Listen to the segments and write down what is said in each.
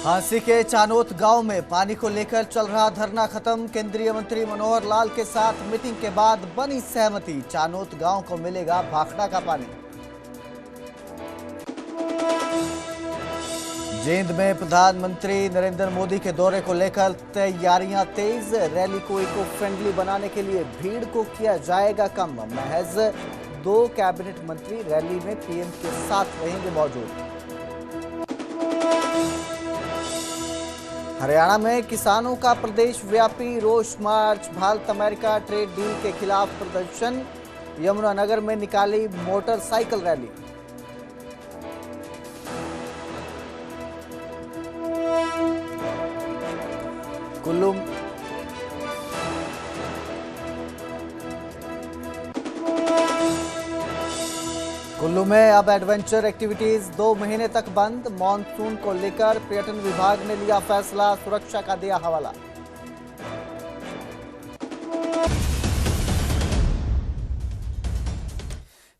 झांसी के चानोत गांव में पानी को लेकर चल रहा धरना खत्म। केंद्रीय मंत्री मनोहर लाल के साथ मीटिंग के बाद बनी सहमति। चानोत गांव को मिलेगा भाखड़ा का पानी। जींद में प्रधानमंत्री नरेंद्र मोदी के दौरे को लेकर तैयारियां तेज। रैली को इको फ्रेंडली बनाने के लिए भीड़ को किया जाएगा कम। महज 2 कैबिनेट मंत्री रैली में पीएम के साथ रहेंगे मौजूद। हरियाणा में किसानों का प्रदेश व्यापी रोष मार्च। भारत अमेरिका ट्रेड डील के खिलाफ प्रदर्शन। यमुनानगर में निकाली मोटरसाइकिल रैली। कुल्लू में अब एडवेंचर एक्टिविटीज 2 महीने तक बंद। मॉनसून को लेकर पर्यटन विभाग ने लिया फैसला, सुरक्षा का दिया हवाला।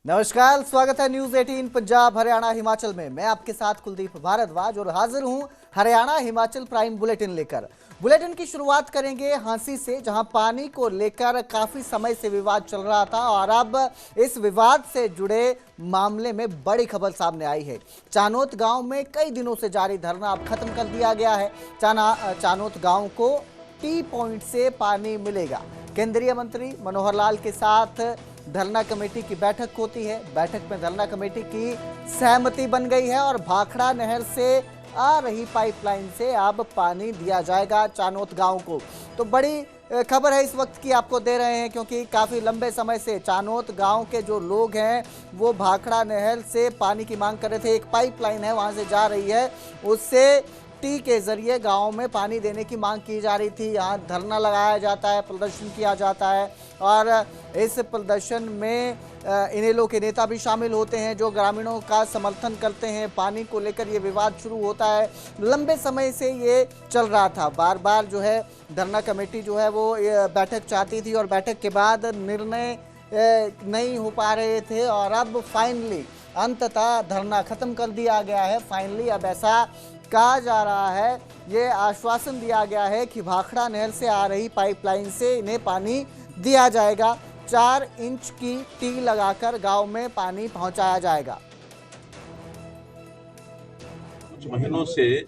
नमस्कार, स्वागत है न्यूज 18 पंजाब हरियाणा हिमाचल में। मैं आपके साथ कुलदीप भारद्वाज और हाजिर हूं हरियाणा हिमाचल प्राइम बुलेटिन लेकर। बुलेटिन की शुरुआत करेंगे हांसी से, जहां पानी को लेकर काफी समय से विवाद चल रहा था और अब इस विवाद से जुड़े मामले में बड़ी खबर सामने आई है। चानोत गांव में कई दिनों से जारी धरना अब खत्म कर दिया गया है। चानोत गांव को टी पॉइंट से पानी मिलेगा। केंद्रीय मंत्री मनोहर लाल के साथ धरना कमेटी की बैठक होती है। बैठक में धरना कमेटी की सहमति बन गई है और भाखड़ा नहर से आ रही पाइपलाइन से अब पानी दिया जाएगा चानोत गांव को। तो बड़ी खबर है इस वक्त की आपको दे रहे हैं, क्योंकि काफ़ी लंबे समय से चानोत गांव के जो लोग हैं वो भाखड़ा नहर से पानी की मांग कर रहे थे। एक पाइपलाइन है वहां से जा रही है, उससे टी के जरिए गांव में पानी देने की मांग की जा रही थी। यहाँ धरना लगाया जाता है, प्रदर्शन किया जाता है और इस प्रदर्शन में इनेलो के नेता भी शामिल होते हैं जो ग्रामीणों का समर्थन करते हैं। पानी को लेकर ये विवाद शुरू होता है। लंबे समय से ये चल रहा था। बार बार जो है धरना कमेटी जो है वो बैठक चाहती थी और बैठक के बाद निर्णय नहीं हो पा रहे थे और अब फाइनली अंततः धरना खत्म कर दिया गया है। फाइनली अब ऐसा कहा जा रहा है, ये आश्वासन दिया गया है कि भाखड़ा नहर से आ रही पाइपलाइन से इन्हें पानी दिया जाएगा। 4 इंच की टी लगाकर गांव में पानी पहुंचाया जाएगा। कुछ महीनों से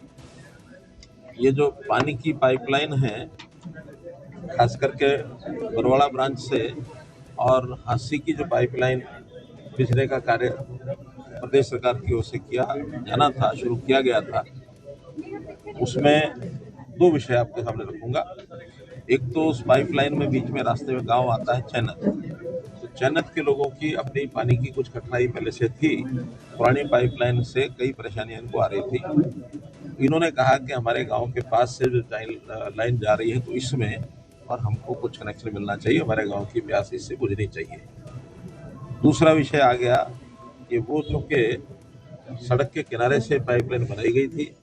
ये जो पानी की पाइपलाइन है, खास करके बरवाड़ा ब्रांच से और हांसी की जो पाइपलाइन बिजली का कार्य प्रदेश सरकार की ओर से किया जाना था, शुरू किया गया था, उसमें 2 विषय आपके सामने रखूंगा। एक तो उस पाइपलाइन में बीच में रास्ते में गांव आता है चैनत। तो चैनत के लोगों की अपनी पानी की कुछ कठिनाई पहले से थी। पुरानी पाइपलाइन से कई परेशानियां इनको आ रही थी। इन्होंने कहा कि हमारे गांव के पास से जो लाइन जा रही है तो इसमें और हमको कुछ कनेक्शन मिलना चाहिए, हमारे गाँव की प्यास इससे बुझनी चाहिए। दूसरा विषय आ गया कि वो चूँकि सड़क के किनारे से पाइपलाइन बनाई गई थी,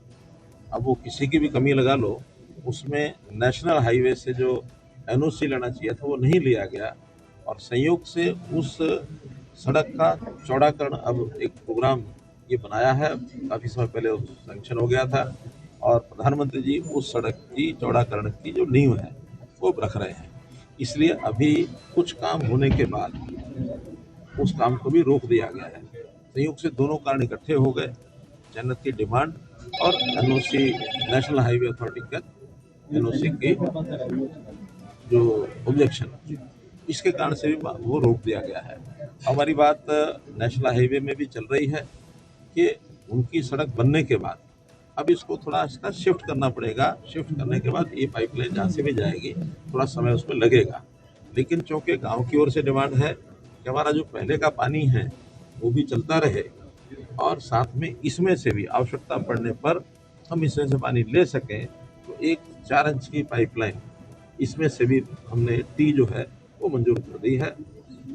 अब वो किसी की भी कमी लगा लो, उसमें नेशनल हाईवे से जो एनओसी लेना चाहिए था वो नहीं लिया गया और संयोग से उस सड़क का चौड़ाकरण अब एक प्रोग्राम ये बनाया है। काफ़ी समय पहले सैंक्शन हो गया था और प्रधानमंत्री जी उस सड़क की चौड़ाकरण की जो नींव है वो रख रहे हैं। इसलिए अभी कुछ काम होने के बाद उस काम को भी रोक दिया गया है। संयोग से दोनों कारण इकट्ठे हो गए, जन्नत की डिमांड और एनओसी, नेशनल हाईवे अथॉरिटी का एनओसी की जो ऑब्जेक्शन, इसके कारण से भी वो रोक दिया गया है। हमारी बात नेशनल हाईवे में भी चल रही है कि उनकी सड़क बनने के बाद अब इसको थोड़ा इसका शिफ्ट करना पड़ेगा। शिफ्ट करने के बाद ये पाइपलाइन जहाँ से भी जाएगी थोड़ा समय उसमें लगेगा, लेकिन चूँकि गाँव की ओर से डिमांड है कि हमारा जो पहले का पानी है वो भी चलता रहे और साथ में इसमें से भी आवश्यकता पड़ने पर हम इसमें से पानी ले सकें, तो एक 4 इंच की पाइपलाइन इसमें से भी हमने टी जो है वो मंजूर कर दी है।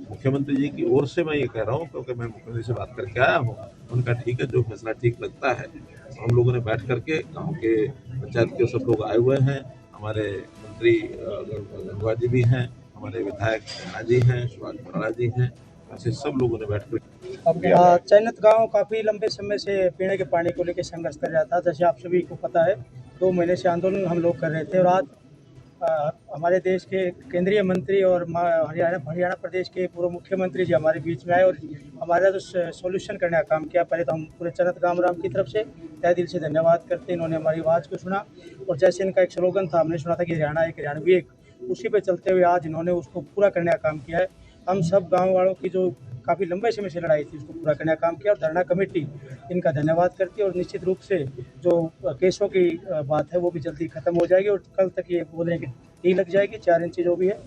मुख्यमंत्री जी की ओर से मैं ये कह रहा हूँ क्योंकि मैं मुख्यमंत्री से बात करके आया हूँ। उनका ठीक है, जो फैसला ठीक लगता है। हम लोगों ने बैठ करके गाँव के पंचायत के सब लोग आए हुए हैं, हमारे मंत्री गंगवा जी भी हैं, हमारे विधायक जी हैं, सुभाष बराड़ा जी हैं, ऐसे सब लोगों ने बैठ कर चैनत गांव काफ़ी लंबे समय से पीने के पानी को लेकर संघर्ष कर रहा था। जैसे आप सभी को पता है, 2 महीने से आंदोलन हम लोग कर रहे थे और आज हमारे देश के केंद्रीय मंत्री और हरियाणा प्रदेश के पूर्व मुख्यमंत्री जी हमारे बीच में आए और हमारा जो सॉल्यूशन करने का काम किया। पहले तो हम पूरे चैनत गांव की तरफ से तहे दिल से धन्यवाद करते हैं। इन्होंने हमारी आवाज़ को सुना और जैसे इनका एक स्लोगन था, हमने सुना था कि हरियाणा एक, हरियाणवी एक, उसी पे चलते हुए आज इन्होंने उसको पूरा करने का काम किया है। हम सब गाँव वालों की जो काफ़ी लंबे समय से लड़ाई थी उसको पूरा करने का काम किया और धरना कमेटी इनका धन्यवाद करती है और निश्चित रूप से जो केसों की बात है वो भी जल्दी खत्म हो जाएगी और कल तक ये बोले कि टी लग जाएगी 4 इंची जो भी है।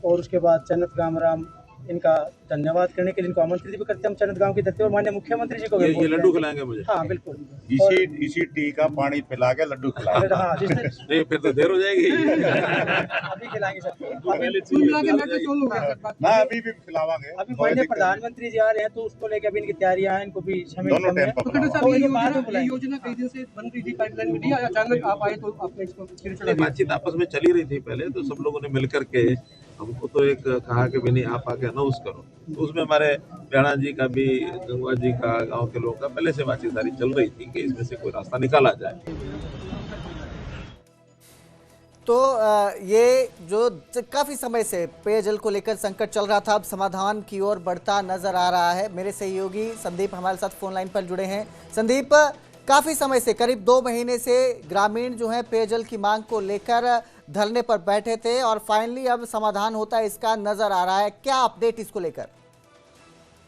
और उसके बाद चैनत गामराम इनका धन्यवाद करने के लिए इनको आमंत्रित भी करते हैं हम चैनत गांव की धरती और माननीय मुख्यमंत्री जी को भी ये लड्डू खिलाएंगे मुझे। हाँ बिल्कुल, इसी टी का पानी पिला के लड्डू खिलाएंगे। हाँ नहीं फिर तो देर हो जाएगी। अभी खिलाएंगे सबको, अभी भी खिलावांगे। अभी माननीय प्रधानमंत्री जी आ रहे हैं तो उसको लेकर अभी इनकी तैयारियां हैं, इनको भी समय दोनों टाइम पर योजना कई दिन से बन रही थी, पाइपलाइन मिली, अचानक आप आए तो आपने इसको बातचीत आपस में चली रही थी पहले, तो सब लोगों ने मिलकर के हमको तो एक कहा कि भी नहीं आप आके अनाउंस करो, तो उसमें हमारे प्याणा जी का भी, गंगवा जी का, गांव के लोगों का पहले से बातचीत सारी चल रही थी कि इसमें से कोई रास्ता निकाला जाए। तो ये जो काफी समय से पेयजल को लेकर संकट चल रहा था, अब समाधान की ओर बढ़ता नजर आ रहा है। मेरे सहयोगी संदीप हमारे साथ फोन लाइन पर जुड़े हैं। संदीप, काफी समय से, करीब 2 महीने से ग्रामीण जो है पेयजल की मांग को लेकर धरने पर बैठे थे और फाइनली अब समाधान होता है इसका नजर आ रहा है। क्या अपडेट इसको लेकर?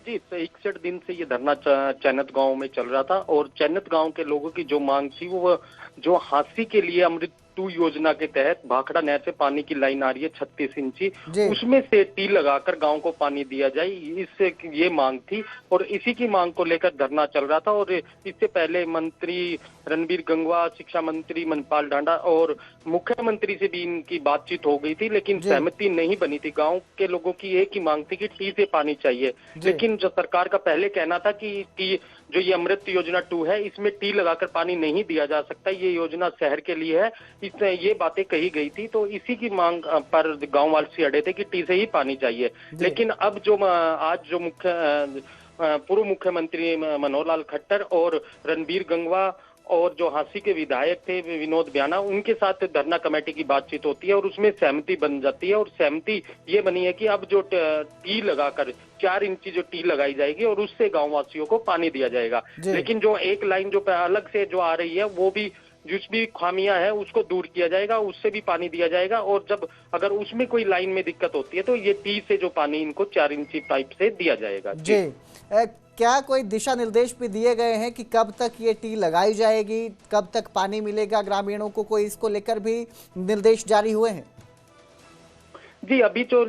जी, 61 दिन से ये धरना चैनत गांव में चल रहा था और चैनत गांव के लोगों की जो मांग थी वो जो हांसी के लिए अमृत 2 योजना के तहत भाखड़ा नहर से पानी की लाइन आ रही है 36 इंची, उसमें से टी लगाकर गांव को पानी दिया जाए, इससे ये मांग थी और इसी की मांग को लेकर धरना चल रहा था। और इससे पहले मंत्री रणबीर गंगवा, शिक्षा मंत्री मनपाल ढांडा और मुख्यमंत्री से भी इनकी बातचीत हो गई थी, लेकिन सहमति नहीं बनी थी। गांव के लोगों की एक ही मांग थी कि टी से पानी चाहिए, लेकिन जो सरकार का पहले कहना था कि टी जो ये अमृत योजना 2 है इसमें टी लगाकर पानी नहीं दिया जा सकता, ये योजना शहर के लिए है, इसमें ये बातें कही गई थी। तो इसी की मांग पर गांव वासी अड़े थे कि टी से ही पानी चाहिए। लेकिन अब जो आज जो पूर्व मुख्यमंत्री मनोहर लाल खट्टर और रणबीर गंगवा और जो हांसी के विधायक थे विनोद ब्याना, उनके साथ धरना कमेटी की बातचीत होती है और उसमें सहमति बन जाती है और सहमति ये बनी है कि अब जो टी लगाकर 4 इंची जो टी लगाई जाएगी और उससे गांव वासियों को पानी दिया जाएगा। लेकिन जो एक लाइन जो अलग से जो आ रही है वो भी जिस भी खामियां है उसको दूर किया जाएगा, उससे भी पानी दिया जाएगा और जब अगर उसमें कोई लाइन में दिक्कत होती है तो ये टी से जो पानी इनको 4 इंची पाइप से दिया जाएगा। जी, क्या कोई दिशा निर्देश भी दिए गए हैं कि कब तक ये टी लगाई जाएगी, कब तक पानी मिलेगा ग्रामीणों को? कोई इसको लेकर भी निर्देश जारी हुए हैं? जी, अभी जो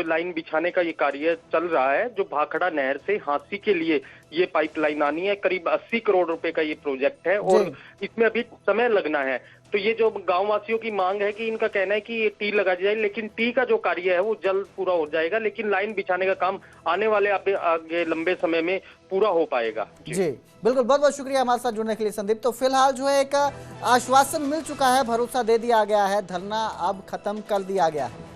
लाइन बिछाने का ये कार्य चल रहा है, जो भाखड़ा नहर से हांसी के लिए ये पाइपलाइन आनी है, करीब 80 करोड़ रुपए का ये प्रोजेक्ट है और इसमें अभी समय लगना है। तो ये जो गांव वासियों की मांग है कि इनका कहना है कि ये टी लगा जाए, लेकिन टी का जो कार्य है वो जल्द पूरा हो जाएगा, लेकिन लाइन बिछाने का काम आने वाले आगे लंबे समय में पूरा हो पाएगा। जी बिल्कुल, बहुत बहुत शुक्रिया हमारे साथ जुड़ने के लिए संदीप। तो फिलहाल जो है एक आश्वासन मिल चुका है, भरोसा दे दिया गया है, धरना अब खत्म कर दिया गया है।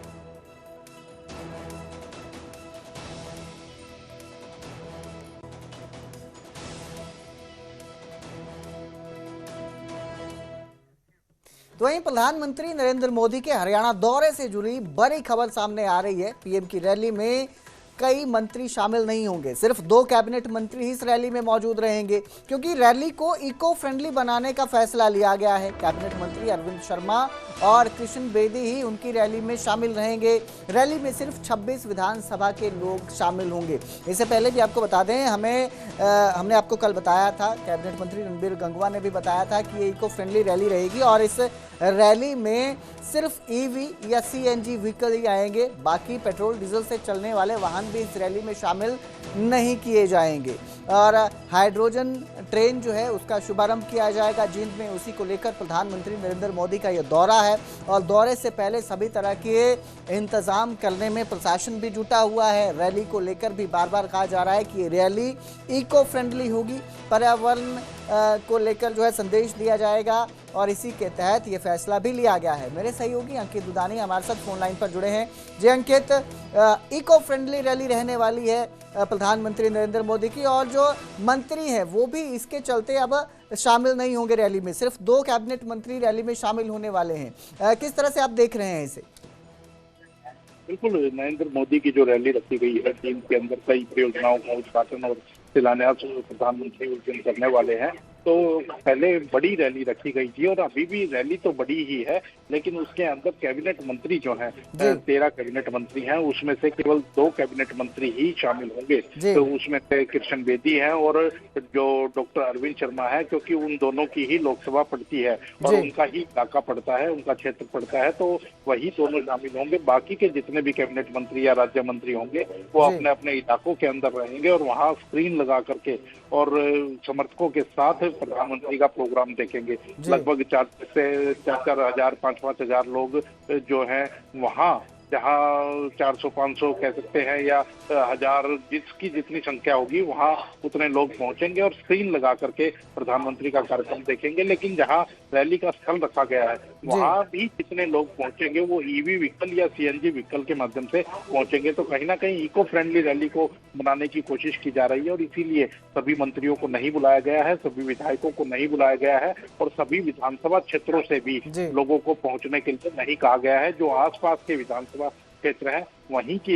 तो वहीं प्रधानमंत्री नरेंद्र मोदी के हरियाणा दौरे से जुड़ी बड़ी खबर सामने आ रही है। पीएम की रैली में कई मंत्री शामिल नहीं होंगे, सिर्फ 2 कैबिनेट मंत्री ही इस रैली में मौजूद रहेंगे, क्योंकि रैली को इको फ्रेंडली बनाने का फैसला लिया गया है। कैबिनेट मंत्री अरविंद शर्मा और कृष्ण बेदी ही उनकी रैली में शामिल रहेंगे। रैली में सिर्फ 26 विधानसभा के लोग शामिल होंगे। इससे पहले भी आपको बता दें, हमने आपको कल बताया था, कैबिनेट मंत्री रणबीर गंगवा ने भी बताया था कि ये इको फ्रेंडली रैली रहेगी और इस रैली में सिर्फ ईवी या सीएनजी व्हीकल ही आएंगे, बाकी पेट्रोल डीजल से चलने वाले वाहन भी इस रैली में शामिल नहीं किए जाएंगे। और हाइड्रोजन ट्रेन जो है उसका शुभारंभ किया जाएगा जींद में। उसी को लेकर प्रधानमंत्री नरेंद्र मोदी का यह दौरा है और दौरे से पहले सभी तरह के इंतजाम करने में प्रशासन भी जुटा हुआ है। रैली को लेकर भी बार बार कहा जा रहा है कि ये रैली इको फ्रेंडली होगी, पर्यावरण को लेकर जो है संदेश दिया जाएगा और इसी के तहत ये फैसला भी लिया गया है। मेरे सहयोगी अंकित दुदानी हमारे साथ फोन लाइन पर जुड़े हैं। जी अंकित, इको फ्रेंडली रैली रहने वाली है, प्रधानमंत्री नरेंद्र मोदी की, और जो मंत्री हैं वो भी इसके चलते अब शामिल नहीं होंगे रैली में। सिर्फ 2 कैबिनेट मंत्री रैली में शामिल होने वाले हैं। किस तरह से आप देख रहे हैं इसे? बिल्कुल, नरेंद्र मोदी की जो रैली रखी गई है, टीम के अंदर कई परियोजनाओं का उद्घाटन और शिलान्यास प्रधानमंत्री उस दिन करने वाले हैं। तो पहले बड़ी रैली रखी गई थी और अभी भी रैली तो बड़ी ही है, लेकिन उसके अंदर कैबिनेट मंत्री जो हैं 13 कैबिनेट मंत्री हैं, उसमें से केवल 2 कैबिनेट मंत्री ही शामिल होंगे। तो उसमें से कृष्ण बेदी हैं और जो डॉक्टर अरविंद शर्मा है, क्योंकि उन दोनों की ही लोकसभा पड़ती है और उनका ही इलाका पड़ता है, उनका क्षेत्र पड़ता है, तो वही दोनों शामिल होंगे। बाकी के जितने भी कैबिनेट मंत्री या राज्य मंत्री होंगे वो अपने अपने इलाकों के अंदर रहेंगे और वहाँ स्क्रीन लगा करके और समर्थकों के साथ प्रधानमंत्री का प्रोग्राम देखेंगे। लगभग 4 हजार 5 हजार लोग जो हैं वहाँ, जहाँ 400-500 कह सकते हैं या 1000, जिसकी जितनी संख्या होगी वहाँ उतने लोग पहुंचेंगे और स्क्रीन लगा करके प्रधानमंत्री का कार्यक्रम देखेंगे। लेकिन जहाँ रैली का स्थल रखा गया है वहाँ भी जितने लोग पहुंचेंगे वो ईवी व्हीकल या सीएनजी व्हीकल के माध्यम से पहुंचेंगे। तो कहीं ना कहीं इको फ्रेंडली रैली को बनाने की कोशिश की जा रही है और इसीलिए सभी मंत्रियों को नहीं बुलाया गया है, सभी विधायकों को नहीं बुलाया गया है और सभी विधानसभा क्षेत्रों से भी लोगों को पहुंचने के लिए नहीं कहा गया है। जो आसपास के विधानसभा क्षेत्र है वहीं की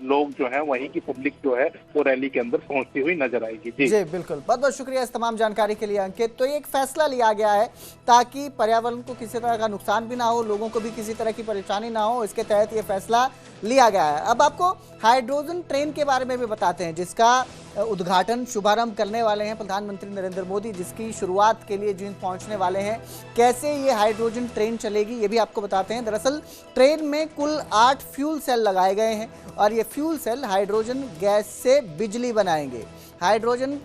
लोग जो है, वहीं की पब्लिक जो है वो रैली के अंदर पहुंचती हुई नजर आएगी। जी बिल्कुल, बहुत बहुत शुक्रिया इस तमाम जानकारी के लिए अंकित। तो एक फैसला लिया गया है ताकि पर्यावरण को किसी तरह का नुकसान भी ना हो, लोगों को भी किसी तरह की परेशानी ना हो, इसके तहत ये फैसला लिया गया है। अब आपको हाइड्रोजन ट्रेन के बारे में भी बताते हैं जिसका उद्घाटन शुभारंभ करने वाले हैं प्रधानमंत्री नरेंद्र मोदी, जिसकी शुरुआत के लिए जींद पहुंचने वाले हैं। कैसे ये हाइड्रोजन ट्रेन चलेगी ये भी आपको बताते हैं। दरअसल ट्रेन में कुल 8 फ्यूल सेल लगाए गए हैं और ये फ्यूल सेल हाइड्रोजन गैस से बिजली बनाएंगे। हाइड्रोजन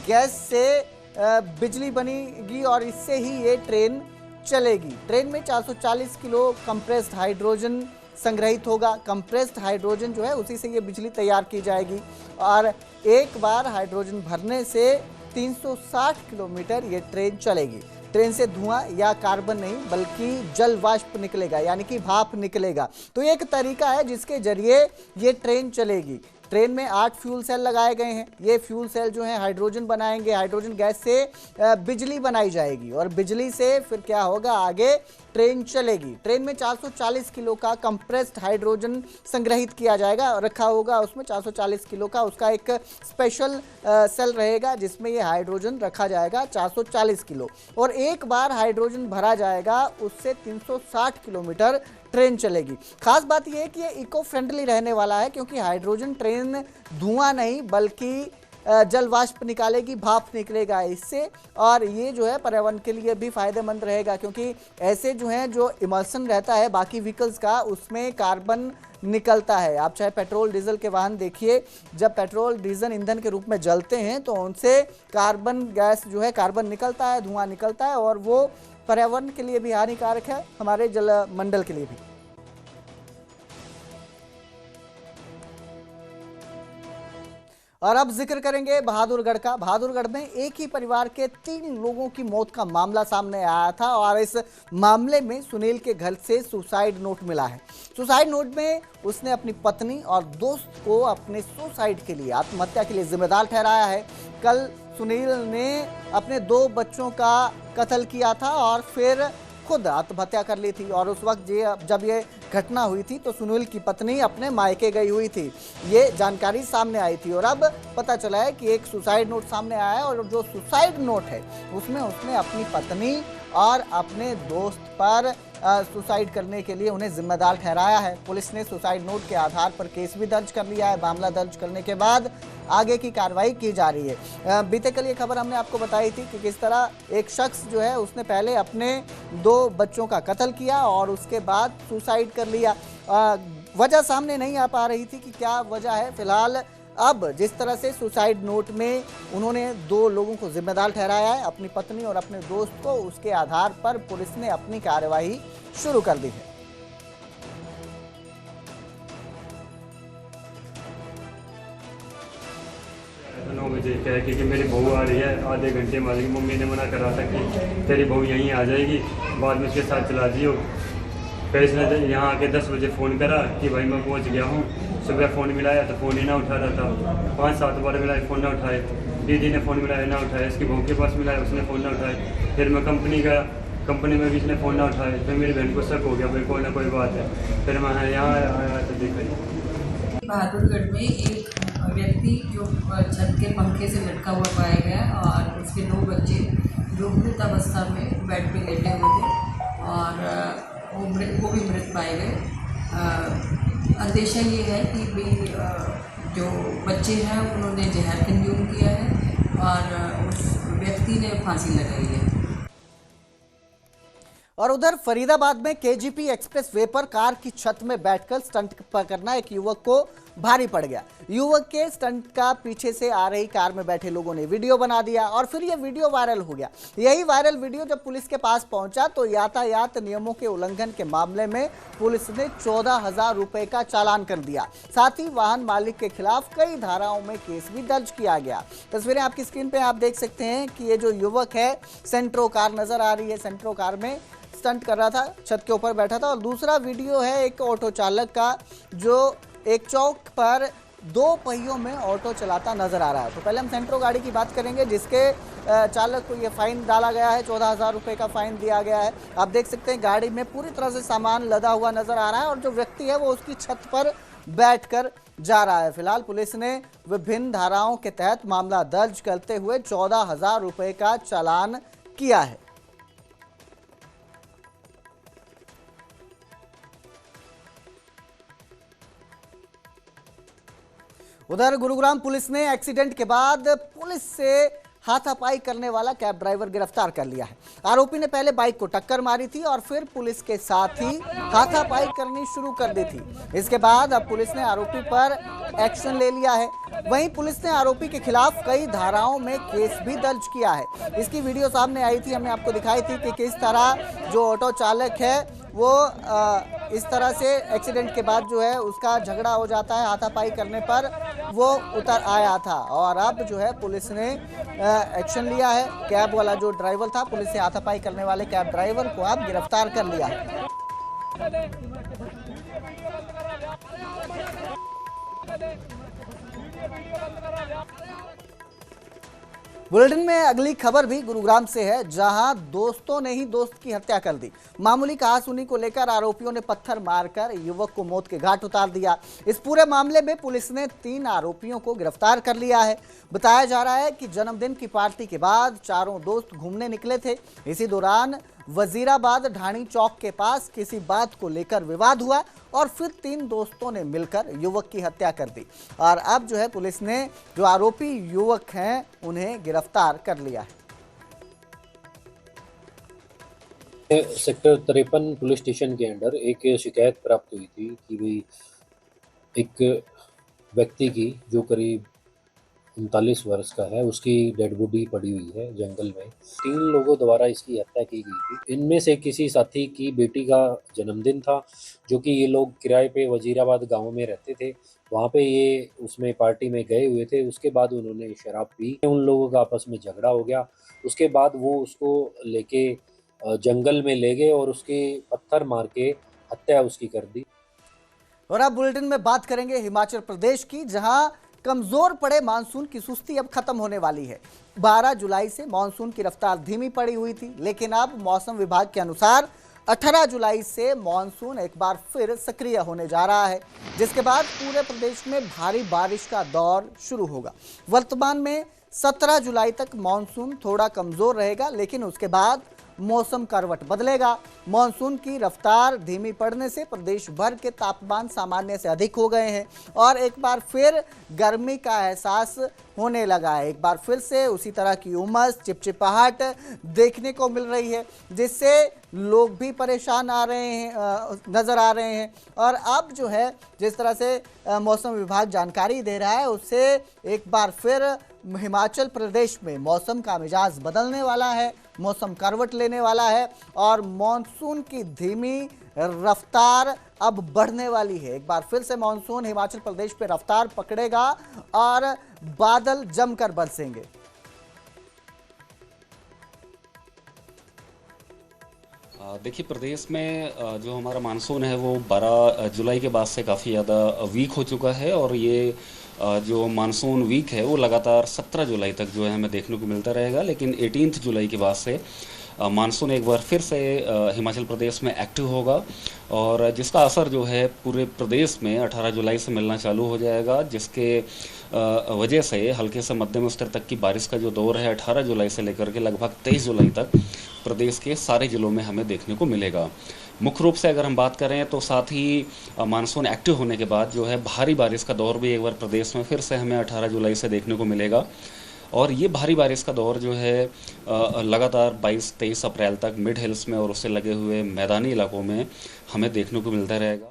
गैस से बिजली बनेगी और इससे ही ये ट्रेन चलेगी। ट्रेन में 440 किलो कंप्रेस्ड हाइड्रोजन संग्रहित होगा। कंप्रेस्ड हाइड्रोजन जो है उसी से ये बिजली तैयार की जाएगी और एक बार हाइड्रोजन भरने से 360 किलोमीटर ये ट्रेन चलेगी। ट्रेन से धुआं या कार्बन नहीं बल्कि जल वाष्प निकलेगा, यानी कि भाप निकलेगा। तो एक तरीका है जिसके जरिए ये ट्रेन चलेगी। ट्रेन में 8 फ्यूल सेल लगाए गए हैं। ये फ्यूल सेल जो है हाइड्रोजन बनाएंगे, हाइड्रोजन गैस से बिजली बनाई जाएगी और बिजली से फिर क्या होगा, आगे ट्रेन चलेगी। ट्रेन में 440 किलो का कंप्रेस्ड हाइड्रोजन संग्रहित किया जाएगा, रखा होगा उसमें 440 किलो का उसका एक स्पेशल सेल रहेगा जिसमें ये हाइड्रोजन रखा जाएगा 440 किलो और एक बार हाइड्रोजन भरा जाएगा उससे 360 किलोमीटर ट्रेन चलेगी। खास बात यह है कि ये इको फ्रेंडली रहने वाला है क्योंकि हाइड्रोजन ट्रेन धुआं नहीं बल्कि जल वाष्प निकालेगी, भाप निकलेगा इससे और ये जो है पर्यावरण के लिए भी फायदेमंद रहेगा क्योंकि ऐसे जो है जो इमल्सन रहता है बाकी व्हीकल्स का उसमें कार्बन निकलता है। आप चाहे पेट्रोल डीजल के वाहन देखिए, जब पेट्रोल डीजल ईंधन के रूप में जलते हैं तो उनसे कार्बन गैस जो है कार्बन निकलता है, धुआं निकलता है और वो पर्यावरण के लिए भी हानिकारक है, हमारे जलमंडल के लिए भी। और अब जिक्र करेंगे बहादुरगढ़ का। बहादुरगढ़ में एक ही परिवार के 3 लोगों की मौत का मामला सामने आया था और इस मामले में सुनील के घर से सुसाइड नोट मिला है। सुसाइड नोट में उसने अपनी पत्नी और दोस्त को अपने सुसाइड के लिए, आत्महत्या के लिए जिम्मेदार ठहराया है। कल सुनील ने अपने 2 बच्चों का कत्ल किया था और फिर खुद आत्महत्या कर ली थी और उस वक्त जब ये घटना हुई थी तो सुनील की पत्नी अपने मायके गई हुई थी। ये जानकारी सामने आई थी और अब पता चला है कि एक सुसाइड नोट सामने आया है और जो सुसाइड नोट है उसमें उसने अपनी पत्नी और अपने दोस्त पर सुसाइड करने के लिए उन्हें जिम्मेदार ठहराया है। पुलिस ने सुसाइड नोट के आधार पर केस भी दर्ज कर लिया है। मामला दर्ज करने के बाद आगे की कार्रवाई की जा रही है। बीते कल ये खबर हमने आपको बताई थी कि किस तरह एक शख्स जो है उसने पहले अपने 2 बच्चों का कत्ल किया और उसके बाद सुसाइड कर लिया। वजह सामने नहीं आ पा रही थी कि क्या वजह है। फिलहाल अब जिस तरह से सुसाइड नोट में उन्होंने 2 लोगों को जिम्मेदार ठहराया है, अपनी पत्नी और अपने दोस्त को, उसके आधार पर पुलिस ने अपनी कार्यवाही शुरू कर दी है। 9 बजे कह के कि मेरी बहू आ रही है, आधे घंटे में आ जाएगी। मम्मी ने मना कर रहा था कि तेरी बहू यहीं आ जाएगी, बाद में उसके साथ चला जियो। फिर इसने यहाँ आके 10 बजे फ़ोन करा कि भाई मैं पहुँच गया हूँ। सुबह फ़ोन मिलाया तो फ़ोन ही ना उठा रहा था, 5-7 बार मिलाया, फ़ोन ना उठाए। दीदी ने फ़ोन मिलाया, ना उठाया। इसकी बहू के पास मिलाया, उसने फ़ोन ना उठाए। फिर मैं कंपनी गया, कंपनी में भी इसने फ़ोन ना उठाए। फिर मेरी बहन को शक हो गया, भाई कोई ना कोई बात है। फिर मैं यहाँ आया तो देखा बहादुरगढ़ में एक व्यक्ति जो छत के पंखे से लटका हुआ पाया गया और उसके 2 बच्चे जो मृत अवस्था में बेड पे लेटे हुए थे और वो भी मृत पाए गए। अंदेशा ये है कि भी जो बच्चे हैं उन्होंने जहर कंज्यूम किया है और उस व्यक्ति ने फांसी लगाई है। और उधर फरीदाबाद में केजीपी एक्सप्रेस वे पर कार की छत में बैठकर स्टंट करना एक युवक को भारी पड़ गया। युवक के स्टंट का पीछे से आ रही कार में बैठे लोगों ने वीडियो बना दिया और फिर यह वीडियो वायरल हो गया। यही वायरल वीडियो जब पुलिस के पास पहुंचा तो यातायात नियमों के उल्लंघन के मामले में पुलिस ने 14,000 रुपए का चालान कर दिया। साथ ही वाहन मालिक के खिलाफ कई धाराओं में केस भी दर्ज किया गया। तस्वीरें आपकी स्क्रीन पे आप देख सकते हैं कि ये जो युवक है, सेंट्रो कार नजर आ रही है, सेंट्रो कार में स्टंट कर रहा था, छत के ऊपर बैठा था। और दूसरा वीडियो है एक ऑटो चालक का जो एक चौक पर 2 पहियों में ऑटो चलाता नजर आ रहा है। तो पहले हम सेंट्रो गाड़ी की बात करेंगे जिसके चालक को ये फाइन डाला गया है, 14,000 रुपए का फाइन दिया गया है। आप देख सकते हैं गाड़ी में पूरी तरह से सामान लदा हुआ नजर आ रहा है और जो व्यक्ति है वो उसकी छत पर बैठकर जा रहा है। फिलहाल पुलिस ने विभिन्न धाराओं के तहत मामला दर्ज करते हुए 14,000 रुपए का चालान किया है। उधर गुरुग्राम पुलिस ने एक्सीडेंट के बाद पुलिस से हाथापाई करने वाला कैब ड्राइवर गिरफ्तार कर लिया है। आरोपी ने पहले बाइक को टक्कर मारी थी और फिर पुलिस के साथ ही हाथापाई करनी शुरू कर दी थी। इसके बाद अब पुलिस ने आरोपी पर एक्शन ले लिया है। वहीं पुलिस ने आरोपी के खिलाफ कई धाराओं में केस भी दर्ज किया है। इसकी वीडियो सामने आई थी, हमने आपको दिखाई थी कि किस तरह जो ऑटो चालक है वो इस तरह से एक्सीडेंट के बाद जो है उसका झगड़ा हो जाता है, हाथापाई करने पर वो उतर आया था और अब जो है पुलिस ने एक्शन लिया है। कैब वाला जो ड्राइवर था, पुलिस से हाथापाई करने वाले कैब ड्राइवर को अब गिरफ्तार कर लिया है। बुलेटिन में अगली खबर भी गुरुग्राम से है, जहां दोस्तों ने ही दोस्त की हत्या कर दी। मामूली कहासुनी को लेकर आरोपियों ने पत्थर मारकर युवक को मौत के घाट उतार दिया। इस पूरे मामले में पुलिस ने 3 आरोपियों को गिरफ्तार कर लिया है। बताया जा रहा है कि जन्मदिन की पार्टी के बाद चारों दोस्त घूमने निकले थे। इसी दौरान वजीराबाद ढाणी चौक के पास किसी बात को लेकर विवाद हुआ और फिर 3 दोस्तों ने मिलकर युवक की हत्या कर दी और अब जो है पुलिस ने जो आरोपी युवक हैं उन्हें गिरफ्तार कर लिया है। सेक्टर 53 पुलिस स्टेशन के अंदर एक शिकायत प्राप्त हुई थी कि भाई एक व्यक्ति की जो करीब 39 वर्ष का है, उसकी डेड बॉडी पड़ी हुई है जंगल में। 3 लोगों द्वारा इसकी हत्या की गई थी। इनमें से किसी साथी की बेटी का जन्मदिन था, जो कि ये लोग किराए पे वजीराबाद गांव में रहते थे। वहाँ पे ये उसमें पार्टी में गए हुए थे। उसके बाद उन्होंने शराब पी, उन लोगों का आपस में झगड़ा हो गया। उसके बाद वो उसको लेके जंगल में ले गए और उसके पत्थर मार के हत्या उसकी कर दी। और अब बुलेटिन में बात करेंगे हिमाचल प्रदेश की, जहां कमजोर पड़े मानसून की सुस्ती अब खत्म होने वाली है। 12 जुलाई से मानसून की रफ्तार धीमी पड़ी हुई थी, लेकिन अब मौसम विभाग के अनुसार 18 जुलाई से मानसून एक बार फिर सक्रिय होने जा रहा है, जिसके बाद पूरे प्रदेश में भारी बारिश का दौर शुरू होगा। वर्तमान में 17 जुलाई तक मानसून थोड़ा कमजोर रहेगा, लेकिन उसके बाद मौसम करवट बदलेगा। मानसून की रफ्तार धीमी पड़ने से प्रदेश भर के तापमान सामान्य से अधिक हो गए हैं और एक बार फिर गर्मी का एहसास होने लगा है। एक बार फिर से उसी तरह की उमस, चिपचिपाहट देखने को मिल रही है, जिससे लोग भी परेशान नज़र आ रहे हैं। और अब जो है जिस तरह से मौसम विभाग जानकारी दे रहा है, उससे एक बार फिर हिमाचल प्रदेश में मौसम का मिजाज बदलने वाला है, मौसम करवट लेने वाला है और मॉनसून की धीमी रफ्तार अब बढ़ने वाली है। एक बार फिर से मॉनसून हिमाचल प्रदेश पे रफ्तार पकड़ेगा और बादल जमकर बरसेंगे। देखिए, प्रदेश में जो हमारा मानसून है वो 12 जुलाई के बाद से काफ़ी ज़्यादा वीक हो चुका है और ये जो मानसून वीक है वो लगातार 17 जुलाई तक जो है हमें देखने को मिलता रहेगा। लेकिन 18 जुलाई के बाद से मानसून एक बार फिर से हिमाचल प्रदेश में एक्टिव होगा और जिसका असर जो है पूरे प्रदेश में 18 जुलाई से मिलना चालू हो जाएगा, जिसके वजह से हल्के से मध्यम स्तर तक की बारिश का जो दौर है 18 जुलाई से लेकर के लगभग 23 जुलाई तक प्रदेश के सारे ज़िलों में हमें देखने को मिलेगा। मुख्य रूप से अगर हम बात करें तो साथ ही मानसून एक्टिव होने के बाद जो है भारी बारिश का दौर भी एक बार प्रदेश में फिर से हमें 18 जुलाई से देखने को मिलेगा और ये भारी बारिश का दौर जो है लगातार 22-23 अप्रैल तक मिड हिल्स में और उससे लगे हुए मैदानी इलाकों में हमें देखने को मिलता रहेगा।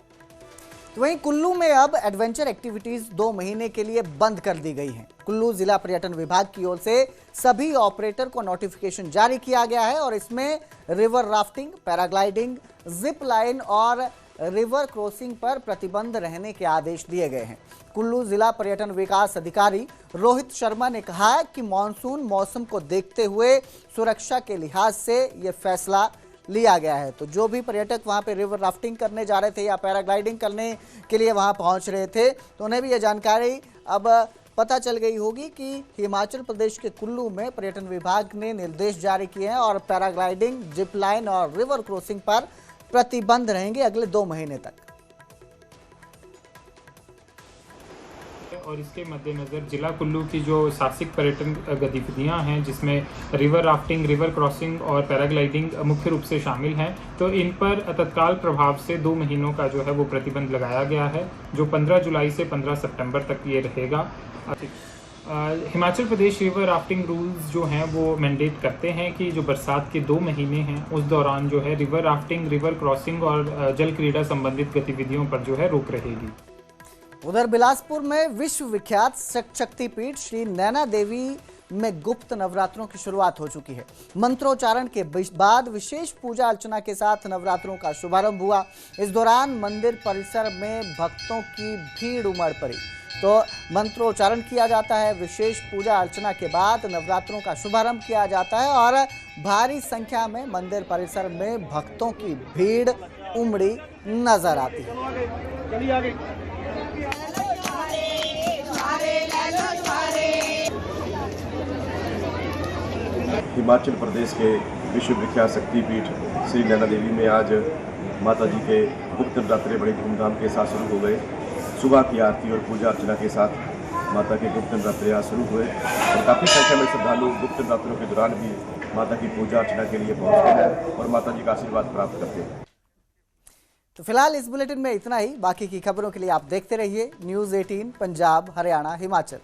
तो वहीं कुल्लू में अब एडवेंचर एक्टिविटीज 2 महीने के लिए बंद कर दी गई हैं। कुल्लू जिला पर्यटन विभाग की ओर से सभी ऑपरेटर को नोटिफिकेशन जारी किया गया है और इसमें river rafting, paragliding, zip line और रिवर क्रॉसिंग पर प्रतिबंध रहने के आदेश दिए गए हैं। कुल्लू जिला पर्यटन विकास अधिकारी रोहित शर्मा ने कहा कि मानसून मौसम को देखते हुए सुरक्षा के लिहाज से ये फैसला लिया गया है। तो जो भी पर्यटक वहां पे रिवर राफ्टिंग करने जा रहे थे या पैराग्लाइडिंग करने के लिए वहां पहुंच रहे थे तो उन्हें भी ये जानकारी अब पता चल गई होगी कि हिमाचल प्रदेश के कुल्लू में पर्यटन विभाग ने निर्देश जारी किए हैं और पैराग्लाइडिंग, जिप लाइन और रिवर क्रॉसिंग पर प्रतिबंध रहेंगे अगले 2 महीने तक। और इसके मद्देनज़र जिला कुल्लू की जो साहसिक पर्यटन गतिविधियां हैं जिसमें रिवर राफ्टिंग, रिवर क्रॉसिंग और पैराग्लाइडिंग मुख्य रूप से शामिल हैं, तो इन पर तत्काल प्रभाव से 2 महीनों का जो है वो प्रतिबंध लगाया गया है, जो 15 जुलाई से 15 सितंबर तक ये रहेगा। Himachal Pradesh river rafting rules जो हैं वो मैंडेट करते हैं कि जो बरसात के 2 महीने हैं उस दौरान जो है रिवर राफ्टिंग, रिवर क्रॉसिंग और जल क्रीड़ा संबंधित गतिविधियों पर जो है रोक रहेगी। उधर बिलासपुर में विश्व विख्यात शक्तिपीठ श्री नैना देवी में गुप्त नवरात्रों की शुरुआत हो चुकी है। मंत्रोच्चारण के बाद विशेष पूजा अर्चना के साथ नवरात्रों का शुभारंभ हुआ। इस दौरान मंदिर परिसर में भक्तों की भीड़ उमड़ पड़ी। तो मंत्रोच्चारण किया जाता है, विशेष पूजा अर्चना के बाद नवरात्रों का शुभारंभ किया जाता है और भारी संख्या में मंदिर परिसर में भक्तों की भीड़ उमड़ी नजर आती है। हिमाचल प्रदेश के विश्व विख्यात शक्तिपीठ श्री नैना देवी में आज माता जी के गुप्त नवरात्रे बड़े धूमधाम के साथ शुरू हो गए। सुबह की आरती और पूजा अर्चना के साथ माता के गुप्त नवरात्रे आज शुरू हुए और काफ़ी संख्या में श्रद्धालु गुप्त नवरात्रों के दौरान भी माता की पूजा अर्चना के लिए पहुँचते हैं और माता जी का आशीर्वाद प्राप्त करते हैं। तो फिलहाल इस बुलेटिन में इतना ही। बाकी की खबरों के लिए आप देखते रहिए न्यूज़ 18 पंजाब, हरियाणा, हिमाचल।